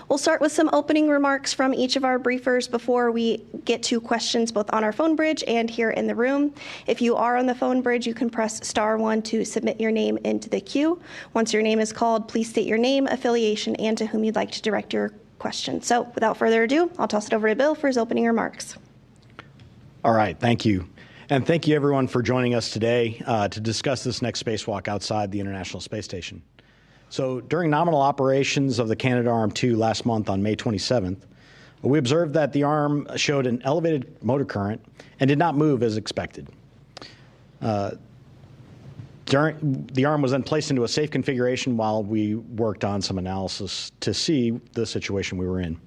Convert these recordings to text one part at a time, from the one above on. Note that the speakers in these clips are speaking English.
We'll start with some opening remarks from each of our briefers before we get to questions both on our phone bridge and here in the room. If you are on the phone bridge, you can press *1 to submit your name into the queue. Once your name is called, please state your name, affiliation, and to whom you'd like to direct your question. So without further ado, I'll toss it over to Bill for his opening remarks. All right, thank you. And thank you everyone for joining us today to discuss this next spacewalk outside the International Space Station. So during nominal operations of the Canadarm2 last month on May 27th, we observed that the arm showed an elevated motor current and did not move as expected. The arm was then placed into a safe configuration while we worked on some analysis to see the situation we were in.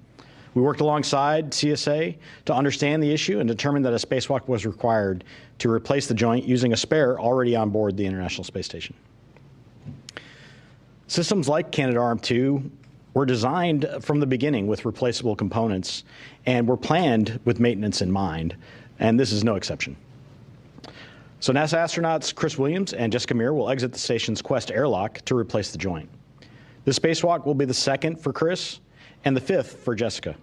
We worked alongside CSA to understand the issue and determined that a spacewalk was required to replace the joint using a spare already on board the International Space Station. Systems like Canadarm2 were designed from the beginning with replaceable components and were planned with maintenance in mind, and this is no exception. So NASA astronauts Chris Williams and Jessica Meir will exit the station's Quest airlock to replace the joint. This spacewalk will be the second for Chris and the fifth for Jessica.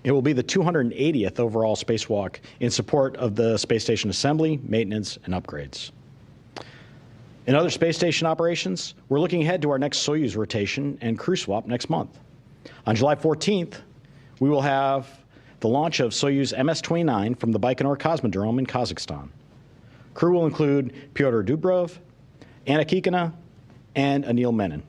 It will be the 280th overall spacewalk in support of the space station assembly, maintenance, and upgrades. In other space station operations, we're looking ahead to our next Soyuz rotation and crew swap next month. On July 14th, we will have the launch of Soyuz MS-29 from the Baikonur Cosmodrome in Kazakhstan. Crew will include Pyotr Dubrov, Anna Kikina, and Anil Menon.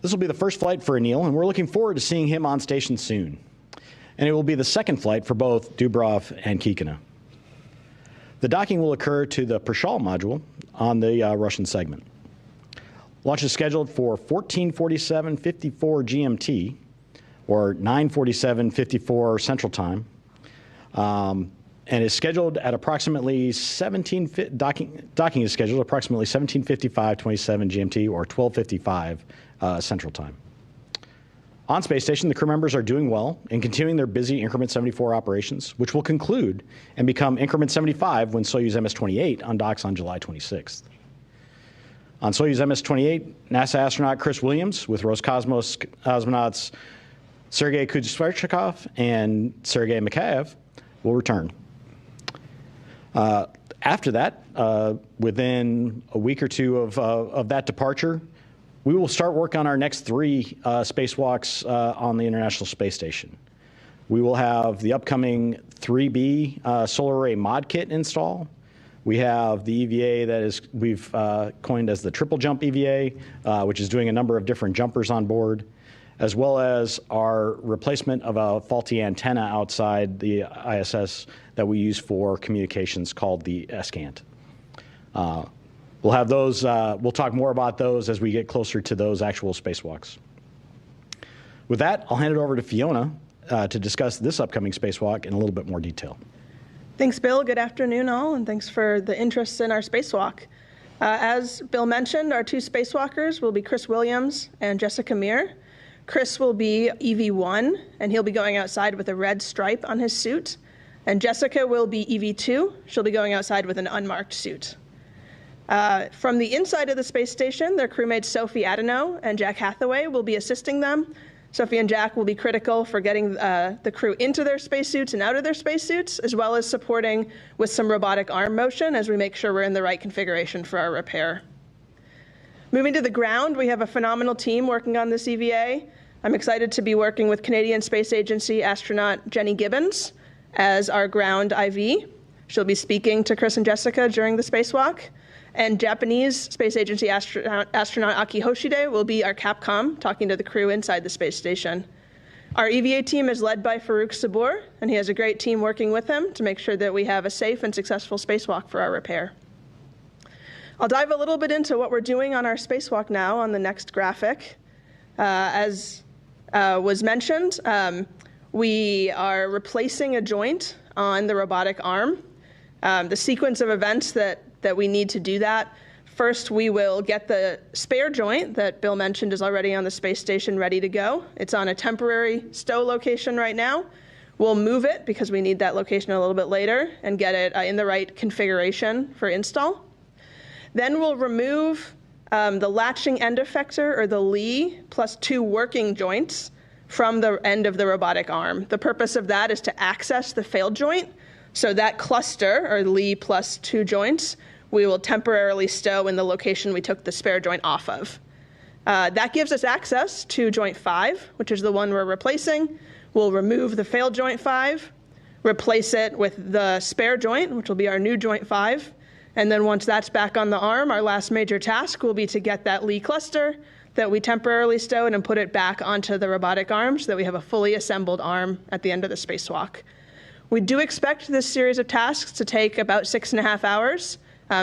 This will be the first flight for Anil, and we're looking forward to seeing him on station soon. And it will be the second flight for both Dubrov and Kikina. The docking will occur to the Prishal module on the Russian segment. Launch is scheduled for 14:47:54 GMT, or 9:47:54 Central Time, and is scheduled at approximately docking is scheduled at approximately 17:55:27 GMT, or 12:55 Central Time. On Space Station, the crew members are doing well and continuing their busy Increment 74 operations, which will conclude and become Increment 75 when Soyuz MS-28 undocks on July 26th. On Soyuz MS-28, NASA astronaut Chris Williams with Roscosmos cosmonauts Sergei Kuzhevchikov and Sergei Mikhaev will return. After that, within a week or two of that departure, we will start work on our next three spacewalks on the International Space Station. We will have the upcoming 3B solar array mod kit install. We have the EVA that we've coined as the triple jump EVA, which is doing a number of different jumpers on board, as well as our replacement of a faulty antenna outside the ISS that we use for communications called the SCANT. We'll have those, we'll talk more about those as we get closer to those actual spacewalks. With that, I'll hand it over to Fiona to discuss this upcoming spacewalk in a little bit more detail. Thanks, Bill. Good afternoon, all, and thanks for the interest in our spacewalk. As Bill mentioned, our two spacewalkers will be Chris Williams and Jessica Meir. Chris will be EV1, and he'll be going outside with a red stripe on his suit. And Jessica will be EV2. She'll be going outside with an unmarked suit. From the inside of the space station, their crewmates Sophie Adeno and Jack Hathaway will be assisting them. Sophie and Jack will be critical for getting the crew into their spacesuits and out of their spacesuits, as well as supporting with some robotic arm motion as we make sure we're in the right configuration for our repair. Moving to the ground, we have a phenomenal team working on this EVA. I'm excited to be working with Canadian Space Agency astronaut Jenny Gibbons as our ground IV. She'll be speaking to Chris and Jessica during the spacewalk. And Japanese Space Agency astronaut Aki Hoshide will be our Capcom, talking to the crew inside the space station. Our EVA team is led by Farouk Sabur, and he has a great team working with him to make sure that we have a safe and successful spacewalk for our repair. I'll dive a little bit into what we're doing on our spacewalk now on the next graphic. As was mentioned, we are replacing a joint on the robotic arm. The sequence of events that we need to do that. First, we will get the spare joint that Bill mentioned is already on the space station ready to go. It's on a temporary stow location right now. We'll move it because we need that location a little bit later and get it in the right configuration for install. Then we'll remove the latching end effector, or the Lee, plus 2 working joints from the end of the robotic arm. The purpose of that is to access the failed joint. So that cluster, or Lee plus 2 joints, we will temporarily stow in the location we took the spare joint off of. That gives us access to joint 5, which is the one we're replacing. We'll remove the failed joint 5, replace it with the spare joint, which will be our new joint 5. And then once that's back on the arm, our last major task will be to get that Lee cluster that we temporarily stowed and put it back onto the robotic arm so that we have a fully assembled arm at the end of the spacewalk. We do expect this series of tasks to take about 6.5 hours.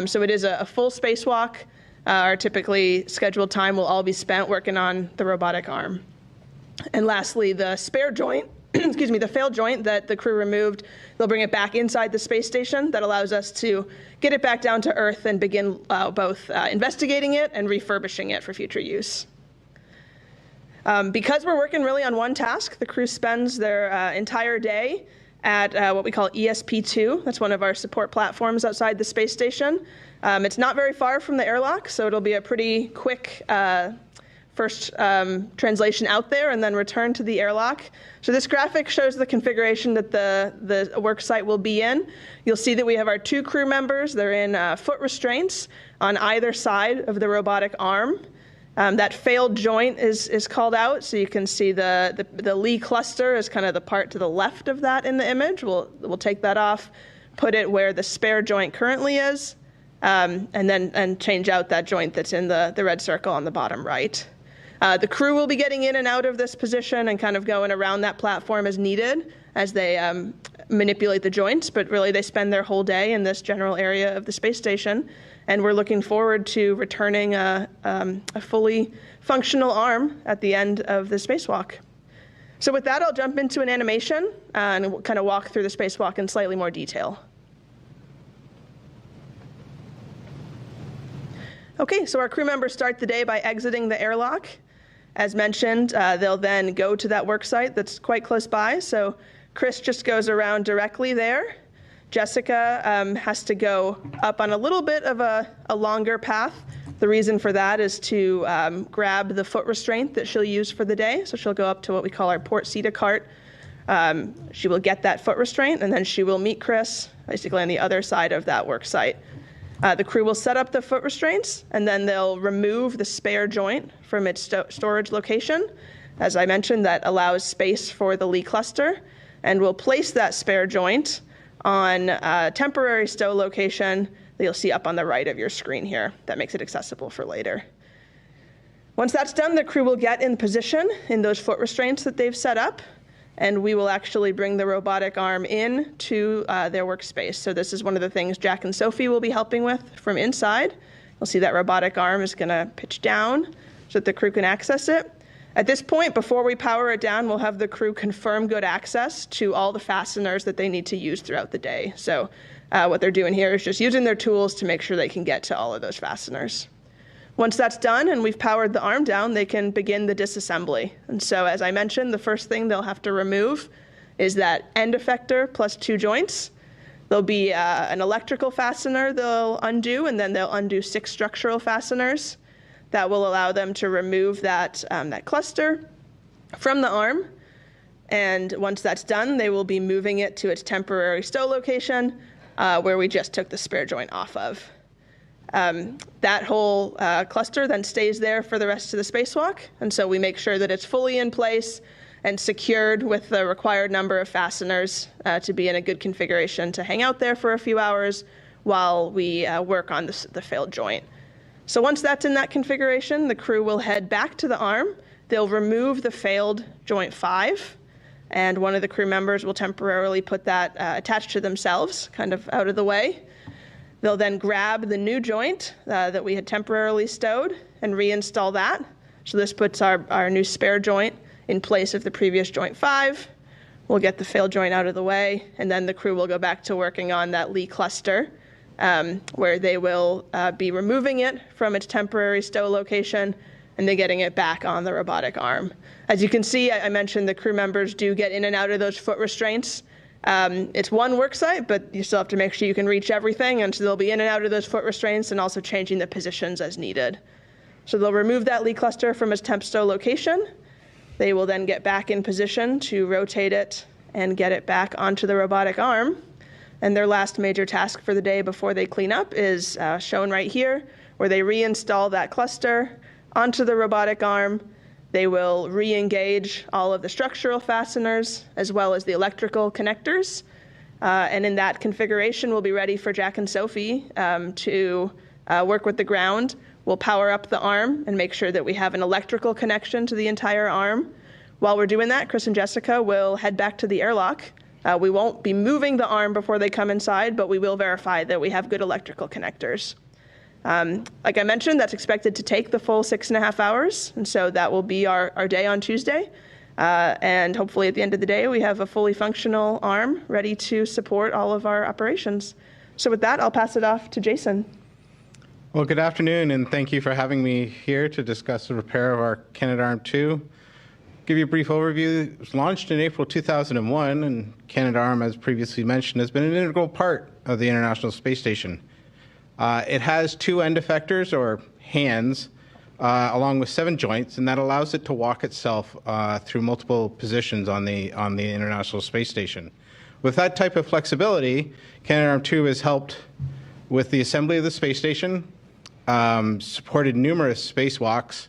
So it is a full spacewalk. Our typically scheduled time will all be spent working on the robotic arm. And lastly, the spare joint, the failed joint that the crew removed, they'll bring it back inside the space station. That allows us to get it back down to Earth and begin both investigating it and refurbishing it for future use. Because we're working really on one task, the crew spends their entire day at what we call ESP2. That's one of our support platforms outside the space station. It's not very far from the airlock, so it'll be a pretty quick first translation out there and then return to the airlock. So this graphic shows the configuration that the work site will be in. You'll see that we have our 2 crew members. They're in foot restraints on either side of the robotic arm. That failed joint is called out, so you can see the Lee cluster is kind of the part to the left of that in the image. We'll take that off, put it where the spare joint currently is, and change out that joint that's in the red circle on the bottom right. The crew will be getting in and out of this position and kind of going around that platform as needed as they manipulate the joints, but really they spend their whole day in this general area of the space station. And we're looking forward to returning a fully functional arm at the end of the spacewalk. So with that, I'll jump into an animation and we'll kind of walk through the spacewalk in slightly more detail. Okay, so our crew members start the day by exiting the airlock. As mentioned, they'll then go to that work site that's quite close by. So Chris just goes around directly there. Jessica has to go up on a little bit of a longer path. The reason for that is to grab the foot restraint that she'll use for the day. So she'll go up to what we call our port CETA cart. She will get that foot restraint, and then she will meet Chris basically on the other side of that work site. The crew will set up the foot restraints, and then they'll remove the spare joint from its storage location. As I mentioned, that allows space for the Lee cluster, and we'll place that spare joint on a temporary stow location that you'll see up on the right of your screen here. That makes it accessible for later. Once that's done, the crew will get in position in those foot restraints that they've set up, and we will actually bring the robotic arm in to their workspace. So this is one of the things Jack and Sophie will be helping with from inside. You'll see that robotic arm is going to pitch down so that the crew can access it. At this point, before we power it down, we'll have the crew confirm good access to all the fasteners that they need to use throughout the day. So what they're doing here is just using their tools to make sure they can get to all of those fasteners. Once that's done and we've powered the arm down, they can begin the disassembly. And so as I mentioned, the first thing they'll have to remove is that end effector plus 2 joints. There'll be an electrical fastener they'll undo, and then they'll undo 6 structural fasteners. That will allow them to remove that cluster from the arm. And once that's done, they will be moving it to its temporary stow location where we just took the spare joint off of. That whole cluster then stays there for the rest of the spacewalk. And so we make sure that it's fully in place and secured with the required number of fasteners to be in a good configuration to hang out there for a few hours while we work on the failed joint. So once that's in that configuration, the crew will head back to the arm. They'll remove the failed joint 5, and one of the crew members will temporarily put that attached to themselves, kind of out of the way. They'll then grab the new joint that we had temporarily stowed and reinstall that. So this puts our new spare joint in place of the previous joint 5. We'll get the failed joint out of the way, and then the crew will go back to working on that Lee cluster, where they will be removing it from its temporary stow location and then getting it back on the robotic arm. As you can see, I mentioned the crew members do get in and out of those foot restraints It's one work site, but you still have to make sure you can reach everything, and so they'll be in and out of those foot restraints and also changing the positions as needed. So they'll remove that lead cluster from its temp stow location. They will then get back in position to rotate it and get it back onto the robotic arm. And their last major task for the day before they clean up is shown right here, where they reinstall that cluster onto the robotic arm. They will re-engage all of the structural fasteners as well as the electrical connectors. And in that configuration, we'll be ready for Jack and Sophie to work with the ground. We'll power up the arm and make sure that we have an electrical connection to the entire arm. While we're doing that, Chris and Jessica will head back to the airlock. We won't be moving the arm before they come inside, but we will verify that we have good electrical connectors. Like I mentioned, that's expected to take the full 6.5 hours, and so that will be our day on Tuesday. And hopefully at the end of the day, we have a fully functional arm ready to support all of our operations. So with that, I'll pass it off to Jason. Well, good afternoon, and thank you for having me here to discuss the repair of our Canadarm2. Give you a brief overview. It was launched in April 2001, and Canadarm, as previously mentioned, has been an integral part of the International Space Station. It has 2 end effectors, or hands, along with 7 joints, and that allows it to walk itself through multiple positions on the International Space Station. With that type of flexibility, Canadarm2 has helped with the assembly of the space station, supported numerous spacewalks,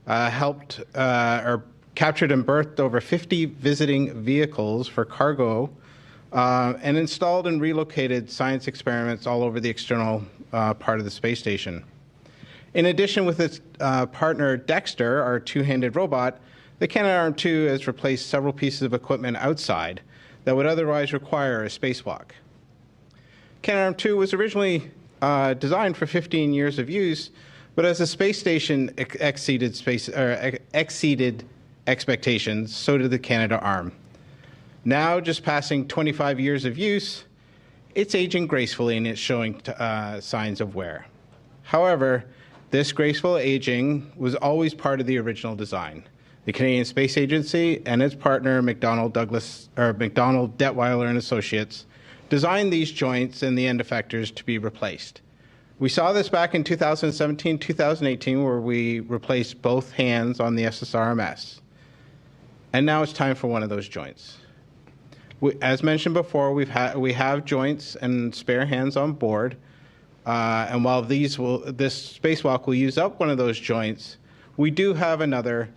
helped or captured and berthed over 50 visiting vehicles for cargo, and installed and relocated science experiments all over the external part of the space station. In addition, with its partner Dexter, our 2-handed robot, the Canadarm2 has replaced several pieces of equipment outside that would otherwise require a spacewalk. Canadarm2 was originally designed for 15 years of use, but as the space station exceeded expectations, so did the Canadarm. Now, just passing 25 years of use, it's aging gracefully and it's showing signs of wear. However, this graceful aging was always part of the original design. The Canadian Space Agency and its partner McDonnell Detweiler and Associates designed these joints and the end effectors to be replaced. We saw this back in 2017, 2018, where we replaced both hands on the SSRMS. And now it's time for one of those joints. As mentioned before, we have joints and spare hands on board. And while this spacewalk will use up one of those joints, we do have another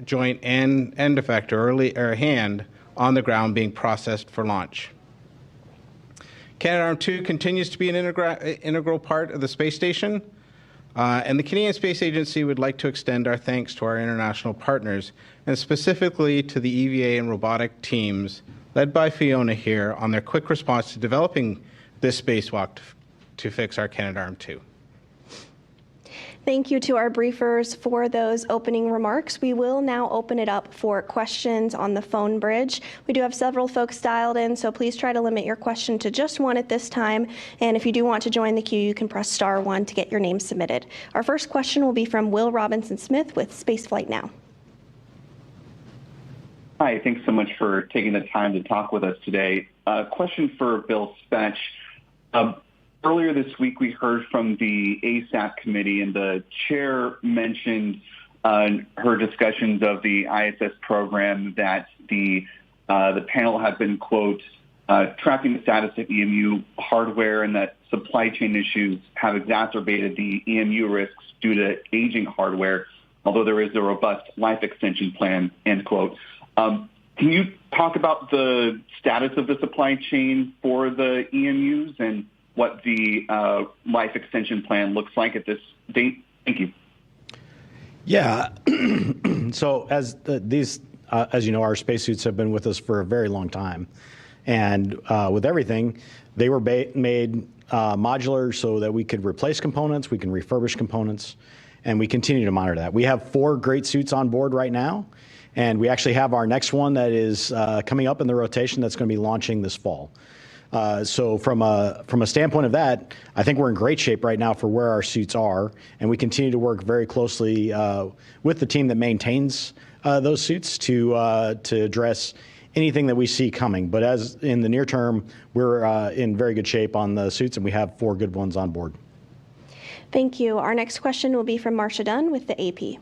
joint and end effector or hand on the ground being processed for launch. Canadarm2 continues to be an integral part of the space station, and the Canadian Space Agency would like to extend our thanks to our international partners, and specifically to the EVA and robotic teams led by Fiona here on their quick response to developing this spacewalk to fix our Canadarm2. Thank you to our briefers for those opening remarks. We will now open it up for questions on the phone bridge. We do have several folks dialed in, so please try to limit your question to just one at this time. And if you do want to join the queue, you can press *1 to get your name submitted. Our first question will be from Will Robinson-Smith with Spaceflight Now. Hi, thanks so much for taking the time to talk with us today. Question for Bill Spetch. Earlier this week, we heard from the ASAP committee, and the chair mentioned her discussions of the ISS program that the panel had been, quote, tracking the status of EMU hardware, and that supply chain issues have exacerbated the EMU risks due to aging hardware, although there is a robust life extension plan, end quote. Can you talk about the status of the supply chain for the EMUs and what the life extension plan looks like at this date? Thank you. Yeah. So as you know, our spacesuits have been with us for a very long time. And with everything, they were made modular so that we could replace components, we can refurbish components, and we continue to monitor that. We have 4 great suits on board right now, and we actually have our next one that is coming up in the rotation that's going to be launching this fall. So from a standpoint of that, I think we're in great shape right now for where our suits are, and we continue to work very closely with the team that maintains those suits to address anything that we see coming. But as in the near term, we're in very good shape on the suits, and we have 4 good ones on board. Thank you. Our next question will be from Marcia Dunn with the AP.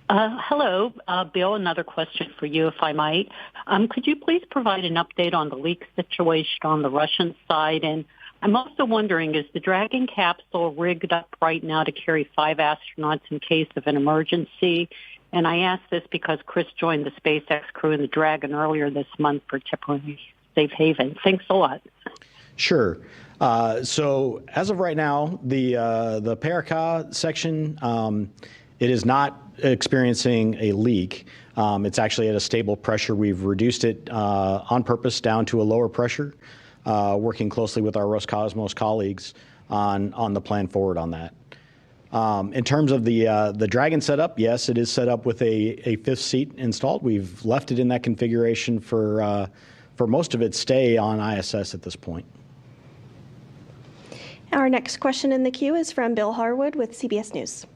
Hello, Bill. Another question for you, if I might. Could you please provide an update on the leak situation on the Russian side? And I'm also wondering, is the Dragon capsule rigged up right now to carry 5 astronauts in case of an emergency? And I ask this because Chris joined the SpaceX crew in the Dragon earlier this month for temporary safe haven. Thanks a lot. Sure. So as of right now, the PRK section, it is not experiencing a leak. It's actually at a stable pressure. We've reduced it on purpose down to a lower pressure, working closely with our Roscosmos colleagues on the plan forward on that. In terms of the Dragon setup, yes, it is set up with a 5th seat installed. We've left it in that configuration for most of its stay on ISS at this point. Our next question in the queue is from Bill Harwood with CBS News.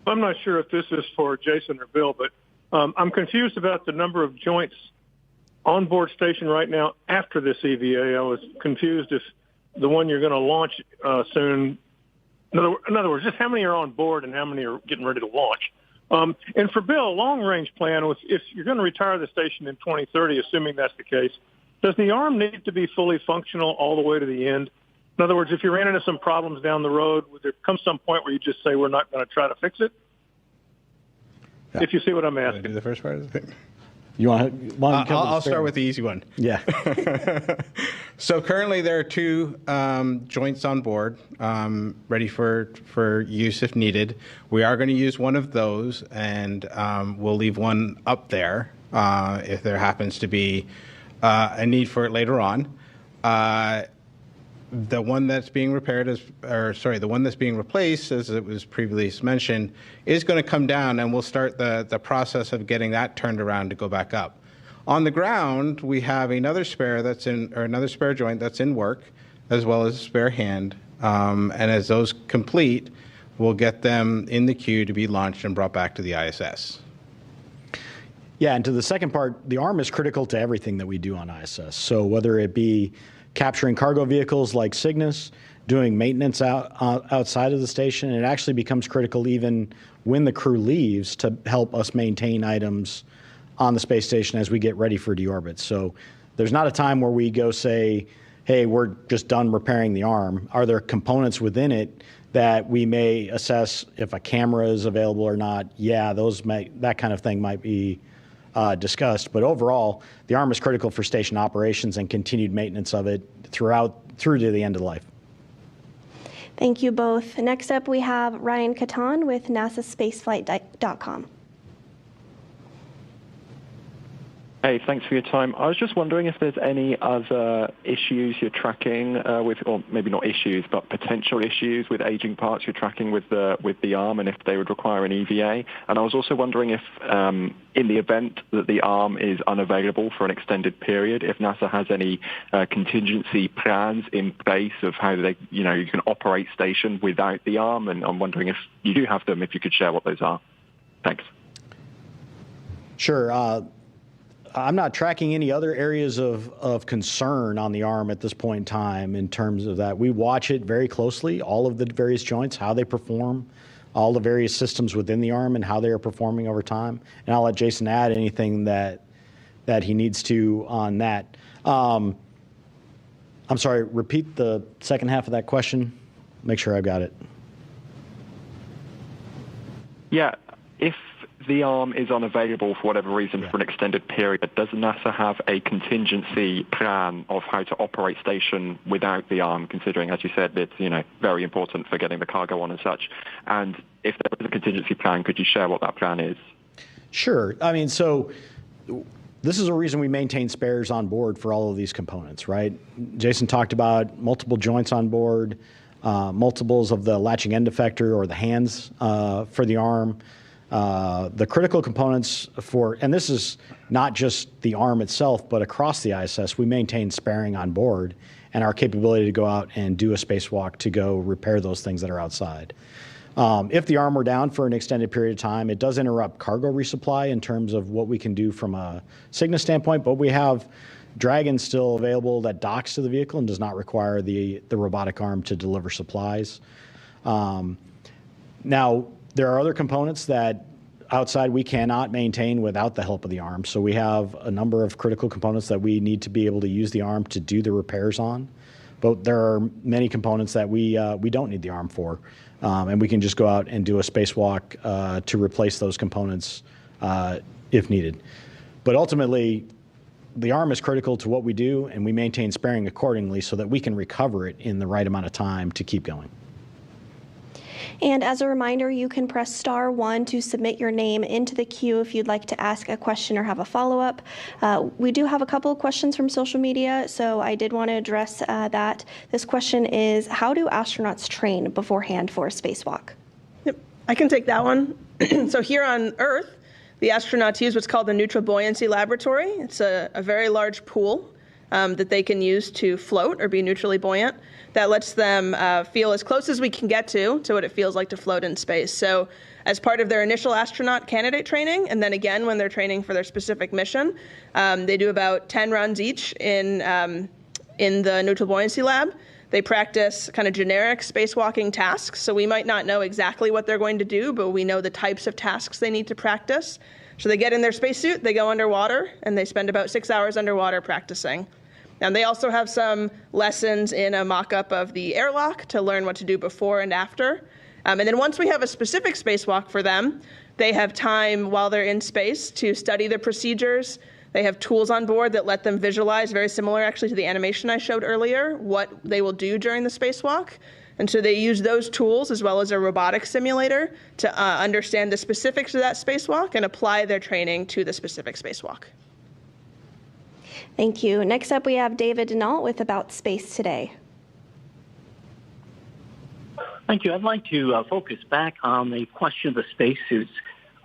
I'm not sure if this is for Jason or Bill, but I'm confused about the number of joints on board station right now after this EVA. I was confused if the one you're going to launch soon, in other words, just how many are on board and how many are getting ready to launch. And for Bill, long-range plan, if you're going to retire the station in 2030, assuming that's the case, does the arm need to be fully functional all the way to the end? In other words, if you ran into some problems down the road, would there come some point where you just say, we're not going to try to fix it? Yeah. If you see what I'm asking. Do the first part of the thing? You want to I'll start with the easy one. Yeah. So currently there are 2 joints on board ready for use if needed. We are going to use one of those, and we'll leave one up there if there happens to be a need for it later on. The one that's being the one that's being replaced, as it was previously mentioned, is going to come down, and we'll start the process of getting that turned around to go back up. On the ground, we have another spare joint that's in work, as well as a spare hand. And as those complete, we'll get them in the queue to be launched and brought back to the ISS. Yeah, and to the second part, the arm is critical to everything that we do on ISS. So whether it be capturing cargo vehicles like Cygnus, doing maintenance outside of the station, it actually becomes critical even when the crew leaves to help us maintain items on the space station as we get ready for deorbit. So there's not a time where we go say, hey, we're just done repairing the arm. Are there components within it that we may assess if a camera is available or not? Yeah, that kind of thing might be discussed. But overall, the arm is critical for station operations and continued maintenance of it through to the end of life. Thank you both. Next up, we have Ryan Catan with NASAspaceflight.com. Hey, thanks for your time. I was just wondering if there's any other issues you're tracking with, or maybe not issues, but potential issues with aging parts you're tracking with the arm, and if they would require an EVA. And I was also wondering if, in the event that the arm is unavailable for an extended period, if NASA has any contingency plans in place of how you can operate station without the arm. And I'm wondering if you do have them, if you could share what those are. Thanks. Sure. I'm not tracking any other areas of concern on the arm at this point in time in terms of that. We watch it very closely, all of the various joints, how they perform, all the various systems within the arm and how they are performing over time. And I'll let Jason add anything that he needs to on that. I'm sorry, repeat the second half of that question. Make sure I've got it. Yeah, if the arm is unavailable for whatever reason for an extended period, does NASA have a contingency plan of how to operate station without the arm, considering, as you said, it's very important for getting the cargo on and such? And if there is a contingency plan, could you share what that plan is? Sure. I mean, so this is a reason we maintain spares on board for all of these components, right? Jason talked about multiple joints on board, multiples of the latching end effector or the hands for the arm. The critical components and this is not just the arm itself, but across the ISS, we maintain sparing on board and our capability to go out and do a spacewalk to go repair those things that are outside. If the arm were down for an extended period of time, it does interrupt cargo resupply in terms of what we can do from a Cygnus standpoint, but we have Dragon still available that docks to the vehicle and does not require the robotic arm to deliver supplies. Now, there are other components that outside we cannot maintain without the help of the arm. So we have a number of critical components that we need to be able to use the arm to do the repairs on. But there are many components that we don't need the arm for. And we can just go out and do a spacewalk to replace those components if needed. But ultimately, the arm is critical to what we do, and we maintain sparing accordingly so that we can recover it in the right amount of time to keep going. And as a reminder, you can press star 1 to submit your name into the queue if you'd like to ask a question or have a follow-up. We do have a couple of questions from social media, so I did want to address that. This question is, how do astronauts train beforehand for a spacewalk? Yep, I can take that one. So here on Earth, the astronauts use what's called the neutral buoyancy laboratory. It's a very large pool that they can use to float or be neutrally buoyant. That lets them feel as close as we can get to what it feels like to float in space. So as part of their initial astronaut candidate training, and then again when they're training for their specific mission, they do about 10 runs each in the neutral buoyancy lab. They practice kind of generic spacewalking tasks. So we might not know exactly what they're going to do, but we know the types of tasks they need to practice. So they get in their spacesuit, they go underwater, and they spend about 6 hours underwater practicing. And they also have some lessons in a mock-up of the airlock to learn what to do before and after. And then once we have a specific spacewalk for them, they have time while they're in space to study the procedures. They have tools on board that let them visualize, very similar actually to the animation I showed earlier, what they will do during the spacewalk. And so they use those tools as well as a robotic simulator to understand the specifics of that spacewalk and apply their training to the specific spacewalk. Thank you. Next up, we have David Denault with About Space Today. Thank you. I'd like to focus back on the question of the spacesuits.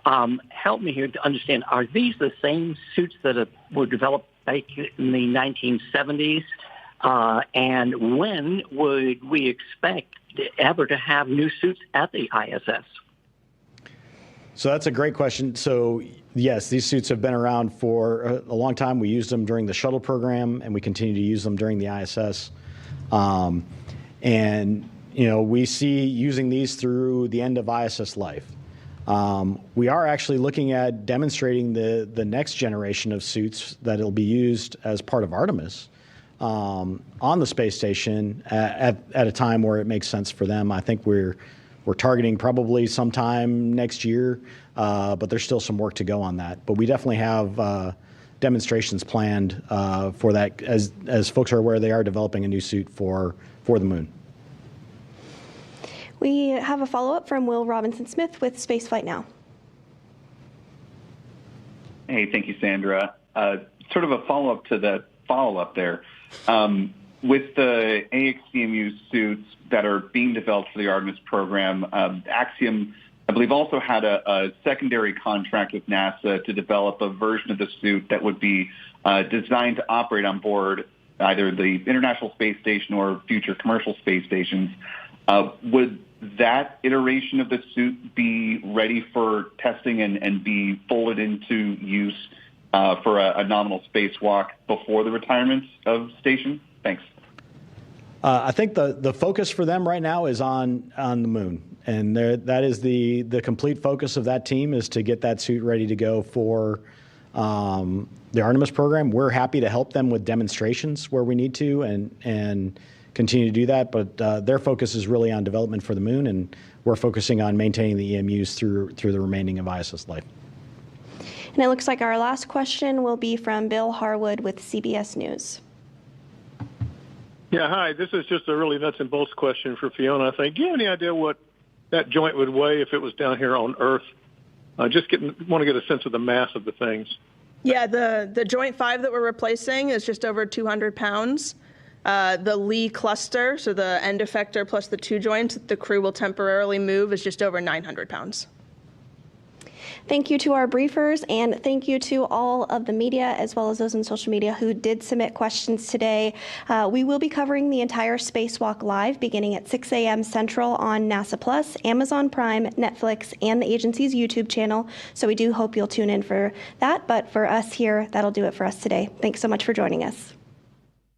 Help me here to understand, are these the same suits that were developed back in the 1970s? And when would we expect ever to have new suits at the ISS? So that's a great question. So yes, these suits have been around for a long time. We used them during the shuttle program, and we continue to use them during the ISS. And we see using these through the end of ISS life. We are actually looking at demonstrating the next generation of suits that will be used as part of Artemis on the space station at a time where it makes sense for them. I think we're targeting probably sometime next year, but there's still some work to go on that. But we definitely have demonstrations planned for that. As folks are aware, they are developing a new suit for the moon. We have a follow-up from Will Robinson-Smith with Spaceflight Now. Hey, thank you, Sandra. Sort of a follow-up to the follow-up there. With the AXCMU suits that are being developed for the Artemis program, Axiom, I believe, also had a secondary contract with NASA to develop a version of the suit that would be designed to operate on board either the International Space Station or future commercial space stations. Would that iteration of the suit be ready for testing and be folded into use for a nominal spacewalk before the retirement of station? Thanks. I think the focus for them right now is on the moon, and that is the complete focus of that team is to get that suit ready to go for the Artemis program. We're happy to help them with demonstrations where we need to and continue to do that, but their focus is really on development for the moon, and we're focusing on maintaining the EMUs through the remaining of ISS life. And it looks like our last question will be from Bill Harwood with CBS News. Yeah, hi. This is just a really nuts and bolts question for Fiona, I think. Do you have any idea what that joint would weigh if it was down here on Earth? Want to get a sense of the mass of the things. Yeah, the joint 5 that we're replacing is just over 200 pounds. The Lee cluster, so the end effector plus the 2 joints that the crew will temporarily move, is just over 900 pounds. Thank you to our briefers, and thank you to all of the media, as well as those in social media who did submit questions today. We will be covering the entire Spacewalk live beginning at 6 a.m. Central on NASA Plus, Amazon Prime, Netflix, and the agency's YouTube channel. So we do hope you'll tune in for that. But for us here, that'll do it for us today. Thanks so much for joining us.